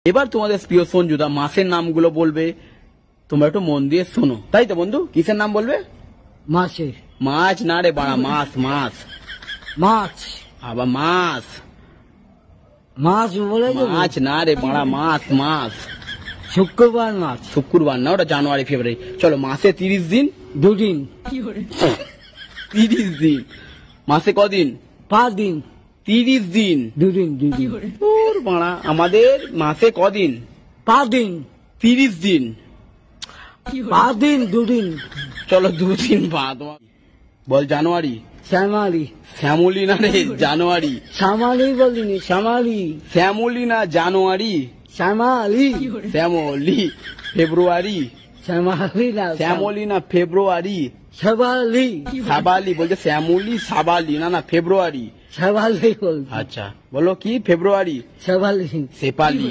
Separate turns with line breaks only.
এবার তোমাদের প্রিয় সঞ্জুদা মাসের নামগুলো বলবে, তোমরা একটু মন দিয়ে শোনো, তাই তো বন্ধু? কিসের নাম বলবে?
মাছে,
মাছ না রে বাড়া, মাছ মাছ।
মাছ,
আবার মাছ,
মাছ বলে দেবো?
মাছ না রে বাড়া, মাছ মাছ।
শুক্রবার মাছ,
শুক্রবার না, ওটা জানুয়ারি ফেব্রুয়ারি। চলো, মাসে 30 দিন।
দুদিন,
30 দিন। মাসে কদিন?
5 দিন,
30 দিন।
দুদিন, দুদিন,
তোর বাড়া, আমাদের মাসে কদিন?
5 দিন,
30 দিন।
5 দিন, দুদিন।
চলো 2 দিন বাদ। বল জানুয়ারি।
শ্যামালি,
শ্যামলি না রে, জানুয়ারি।
শ্যামালি বলিনি, শ্যামালি,
শ্যামলি না জানুয়ারি।
শ্যামালি,
শ্যামলি। ফেব্রুয়ারি।
শ্যামালি না,
শ্যামলি না ফেব্রুয়ারি।
শ্যামালি,
সাবালি বলছে, শ্যামলি সাবালি না না ফেব্রুয়ারি।
শ্যামালি বলছি,
আচ্ছা বলো কি? ফেব্রুয়ারি।
শ্যামালি।
সেপালি।